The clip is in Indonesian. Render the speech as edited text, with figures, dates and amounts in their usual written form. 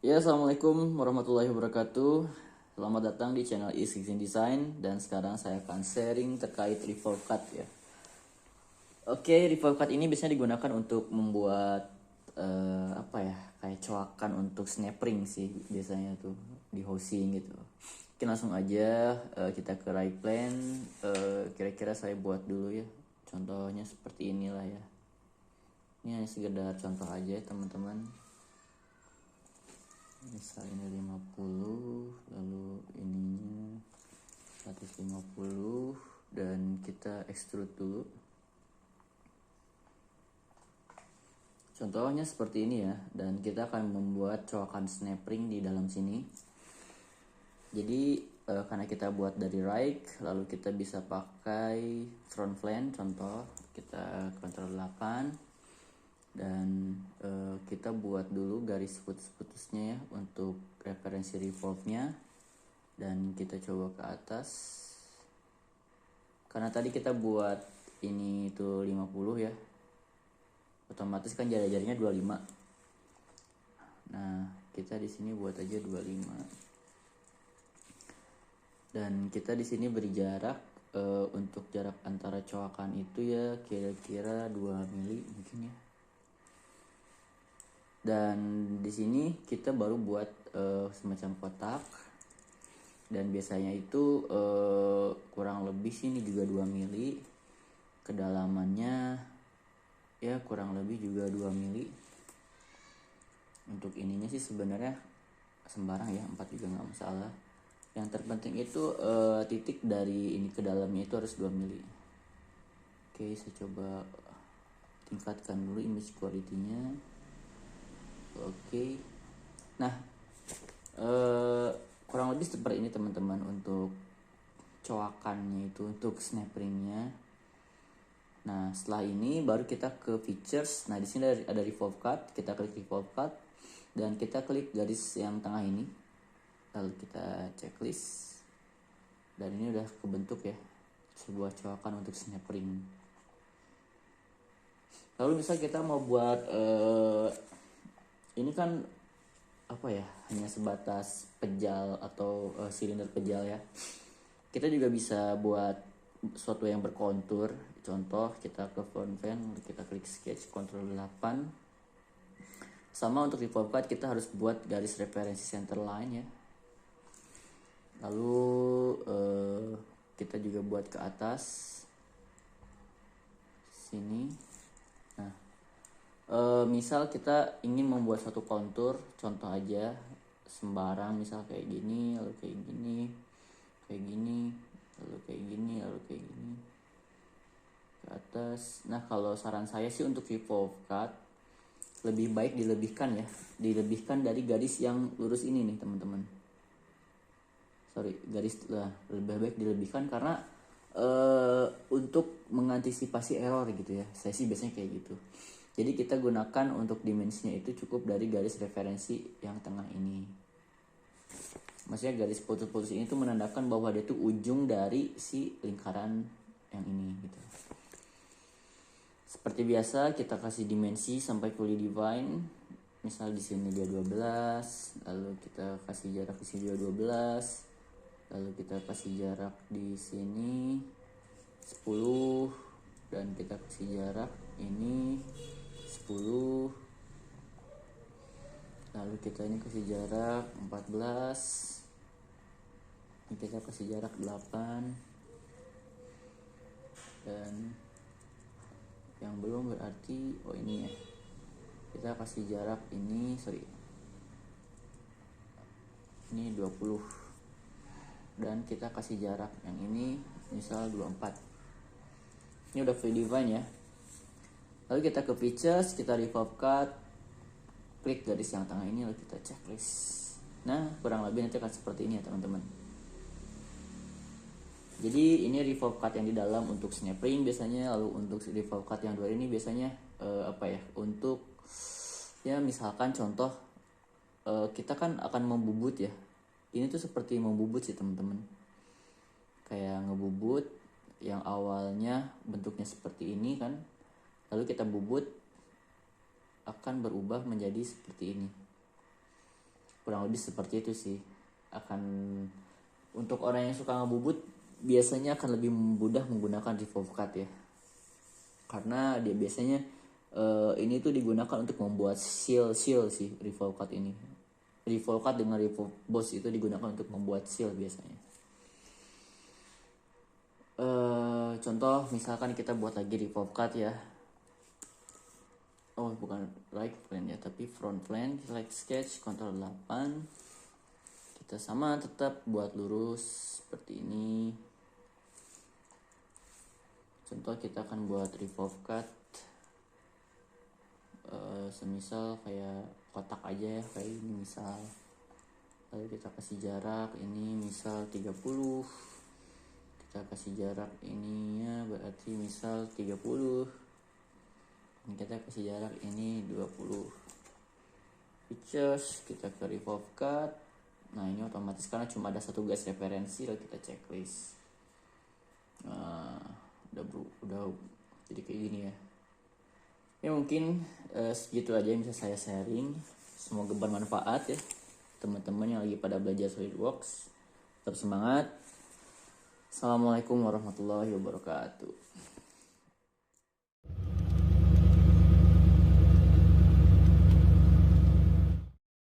Ya, assalamualaikum warahmatullahi wabarakatuh. Selamat datang di channel E16 Design dan sekarang saya akan sharing terkait revolve cut ya. Oke, revolve cut ini biasanya digunakan untuk membuat apa ya, kayak coakan untuk snap ring sih biasanya tuh di housing gitu. Oke, langsung aja kita ke right plan. Kira-kira saya buat dulu ya. Contohnya seperti inilah ya. Ini hanya sekedar contoh aja teman-teman. Misal ini 50, lalu ininya 150 dan kita extrude dulu. Contohnya seperti ini ya, dan kita akan membuat coakan snap ring di dalam sini. Jadi karena kita buat dari rake, lalu kita bisa pakai front flange, contoh kita Ctrl 8 dan kita buat dulu garis putus-putusnya ya untuk referensi revolve-nya, dan kita coba ke atas. Karena tadi kita buat ini tuh 50 ya, otomatis kan jari-jarinya 25. Nah, kita di sini buat aja 25. Dan kita di sini beri jarak untuk jarak antara coakan itu ya kira-kira 2 mili mungkin ya. Dan di sini kita baru buat semacam kotak. Dan biasanya itu kurang lebih sini juga 2 mili. Kedalamannya ya kurang lebih juga 2 mili. Untuk ininya sih sebenarnya sembarang ya, 4 juga nggak masalah. Yang terpenting itu titik dari ini ke dalamnya itu harus 2 mili. Oke, saya coba tingkatkan dulu image quality-nya. Oke. Nah, kurang lebih seperti ini teman-teman untuk coakannya itu, untuk snap ring-nya. Nah, setelah ini baru kita ke features. Nah, di sini ada revolve cut. Kita klik revolve cut dan kita klik garis yang tengah ini. Lalu kita checklist. Dan ini udah kebentuk ya, sebuah coakan untuk snap ring. Lalu misal kita mau buat ini kan apa ya, hanya sebatas pejal atau silinder pejal ya. Kita juga bisa buat sesuatu yang berkontur. Contoh kita ke front fan, kita klik sketch Ctrl 8. Sama untuk revolve cut kita harus buat garis referensi center line ya. Lalu kita juga buat ke atas sini. Nah, misal kita ingin membuat satu kontur, contoh aja sembarang, misal kayak gini, lalu kayak gini, kayak gini, lalu kayak gini, lalu kayak gini ke atas. Nah, kalau saran saya sih untuk revolve cut lebih baik dilebihkan dari garis yang lurus ini nih teman-teman. Garis lah lebih baik dilebihkan karena untuk mengantisipasi error gitu ya. Saya sih biasanya kayak gitu. Jadi kita gunakan untuk dimensinya itu cukup dari garis referensi yang tengah ini. Maksudnya garis putus-putus ini tuh menandakan bahwa dia tuh ujung dari si lingkaran yang ini gitu. Seperti biasa kita kasih dimensi sampai fully define. Misal di sini dia 12, lalu kita kasih jarak di sini juga 12. Lalu kita kasih jarak di sini 10 dan kita kasih jarak ini 10. Lalu kita ini kasih jarak 14. Ini kita kasih jarak 8. Dan yang belum berarti ini ya. Kita kasih jarak ini ini 20. Dan kita kasih jarak yang ini misal 24. Ini udah free define ya. Lalu kita ke features, kita revolve cut, klik garis yang tengah ini, lalu kita checklist. Nah, kurang lebih nanti akan seperti ini ya teman-teman. Jadi ini revolve cut yang di dalam untuk snap ring biasanya. Lalu untuk revolve cut yang luar ini biasanya untuk ya misalkan contoh kita kan akan membubut ya. Ini tuh seperti membubut sih teman-teman. Kayak ngebubut yang awalnya bentuknya seperti ini kan, lalu kita bubut akan berubah menjadi seperti ini. kurang lebih seperti itu sih. Akan untuk orang yang suka ngebubut biasanya akan lebih mudah menggunakan revolve cut ya, karena dia biasanya ini tuh digunakan untuk membuat seal sih. Revolve cut ini, revolve cut dengan revolve boss itu digunakan untuk membuat seal biasanya. Contoh misalkan kita buat lagi revolve cut ya, oh bukan right plane ya tapi front plane. Select sketch, Ctrl 8, kita sama tetap buat lurus seperti ini. Contoh kita akan buat revolve cut semisal kayak kotak aja ya, kayak ini misal. Lalu kita kasih jarak ini misal 30, kita kasih jarak ininya berarti misal 30, dan kita kasih jarak ini 20. Features, kita ke revolve cut. Nah ini otomatis karena cuma ada satu garis referensi, lalu kita checklist. Nah udah jadi kayak gini ya. Ya mungkin segitu aja yang bisa saya sharing. Semoga bermanfaat ya teman-teman yang lagi pada belajar SolidWorks. Tetap semangat. Assalamualaikum warahmatullahi wabarakatuh.